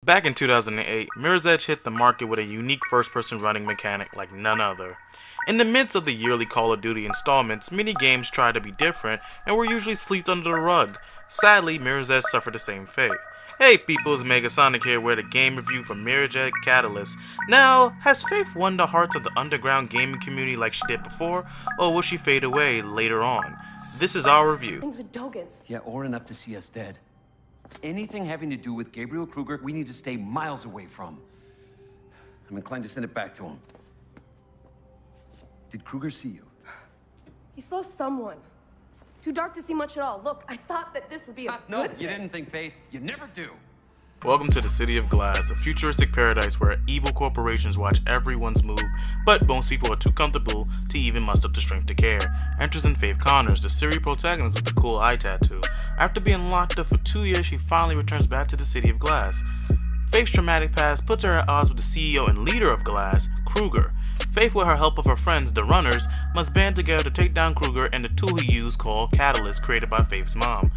Back in 2008, Mirror's Edge hit the market with a unique first-person running mechanic like none other. In the midst of the yearly Call of Duty installments, many games tried to be different and were usually swept under the rug. Sadly, Mirror's Edge suffered the same fate. Hey people, it's Megasonic here with a game review for Mirror's Edge Catalyst. Now, has Faith won the hearts of the underground gaming community like she did before, or will she fade away later on? This is our review. Things with Dogan. Yeah, or enough to see us dead. Anything having to do with Gabriel Kruger, we need to stay miles away from. I'm inclined to send it back to him. Did Kruger see you? He saw someone. Too dark to see much at all. Look, I thought that this would be a No, good you thing. didn't think, Faith. You never do. Welcome to the City of Glass, a futuristic paradise where evil corporations watch everyone's move, but most people are too comfortable to even muster up the strength to care. Enters in Faith Connors, the series protagonist with the cool eye tattoo. After being locked up for 2 years, she finally returns back to the City of Glass. Faith's traumatic past puts her at odds with the CEO and leader of Glass, Kruger. Faith, with her help of her friends, the Runners, must band together to take down Kruger and the tool he used called Catalyst, created by Faith's mom.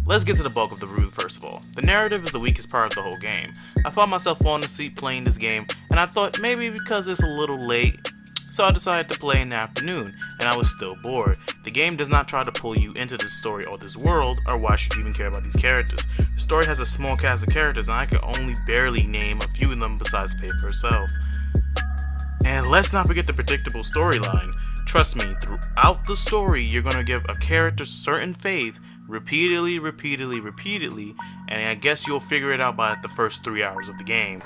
Let's get to the bulk of the review first of all. The narrative is the weakest part of the whole game. I found myself falling asleep playing this game, and I thought maybe because it's a little late, so I decided to play in the afternoon, and I was still bored. The game does not try to pull you into this story or this world, or why should you even care about these characters. The story has a small cast of characters, and I can only barely name a few of them besides Faith herself. And let's not forget the predictable storyline. Trust me, throughout the story, you're gonna give a character certain faith repeatedly, and I guess you'll figure it out by the first 3 hours of the game.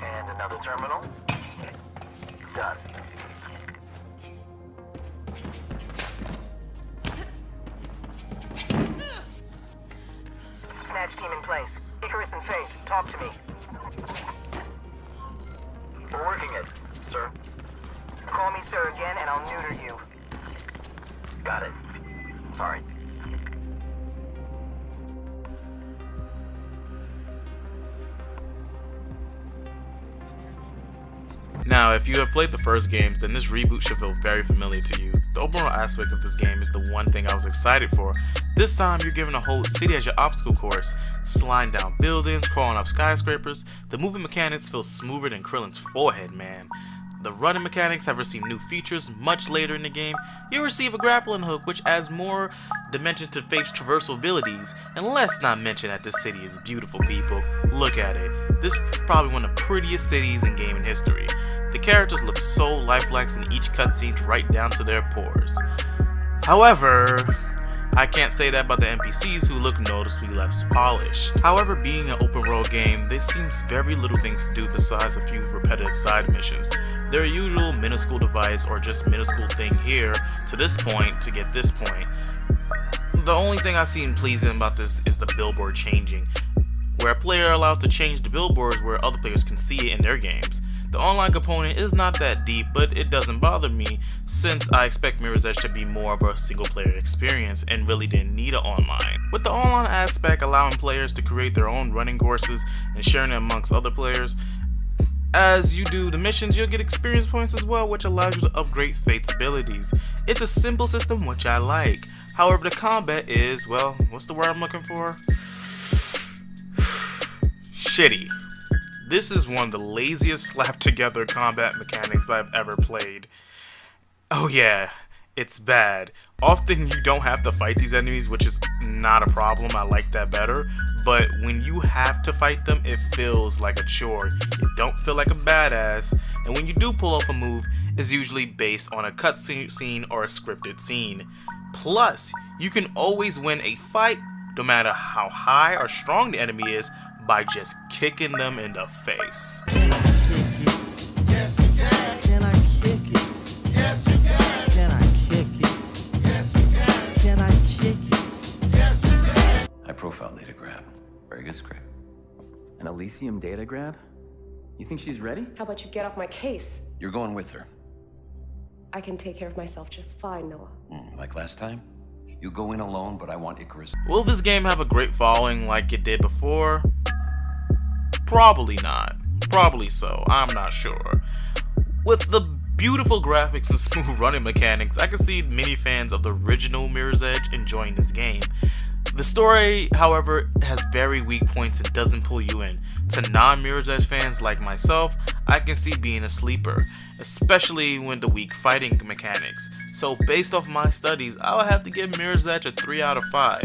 And another terminal. Done. Snatch team in place. Icarus and Faith, talk to me. We're working it, sir. Call me sir again and I'll neuter you. Got it. Sorry. Now, if you have played the first games, then this reboot should feel very familiar to you. The open world aspect of this game is the one thing I was excited for. This time, you're given a whole city as your obstacle course, sliding down buildings, crawling up skyscrapers. The moving mechanics feel smoother than Krillin's forehead, man. The running mechanics have received new features much later in the game. You'll receive a grappling hook, which adds more dimension to Faith's traversal abilities. And let's not mention that this city is beautiful, people. Look at it. This is probably one of the prettiest cities in gaming history. The characters look so lifelike in each cutscene, right down to their pores. However, I can't say that about the NPCs, who look noticeably less polished. However, being an open world game, there seems very little things to do besides a few repetitive side missions. Their usual minuscule device or just minuscule thing here to this point to get this point. The only thing I seem pleasing about this is the billboard changing, where a player allowed to change the billboards where other players can see it in their games. The online component is not that deep, but it doesn't bother me since I expect Mirror's Edge to be more of a single player experience and really didn't need it online. With the online aspect allowing players to create their own running courses and sharing it amongst other players, as you do the missions, you'll get experience points as well, which allows you to upgrade Faith's abilities. It's a simple system, which I like. However, the combat is, well, what's the word I'm looking for? Shitty. This is one of the laziest slapped together combat mechanics I've ever played. Oh yeah, it's bad. Often you don't have to fight these enemies, which is not a problem. I like that better. But when you have to fight them, it feels like a chore. You don't feel like a badass. And when you do pull off a move, it's usually based on a cutscene or a scripted scene. Plus, you can always win a fight, no matter how high or strong the enemy is, by just kicking them in the face. Can I kick it? Yes, you can. Can I kick it? Yes, you can. Can I kick it? Yes, you can. Can I kick it? Yes, you can. High profile data grab. Very good script. An Elysium data grab? You think she's ready? How about you get off my case? You're going with her. I can take care of myself just fine, Noah. Like last time? You go in alone, but I want Icarus. Will this game have a great following like it did before? Probably not. Probably so. I'm not sure. With the beautiful graphics and smooth running mechanics, I can see many fans of the original Mirror's Edge enjoying this game. The story, however, has very weak points and doesn't pull you in. To non-Mirror's Edge fans like myself, I can see being a sleeper, especially when the weak fighting mechanics. So based off my studies, I'll have to give Mirror's Edge a 3 out of 5.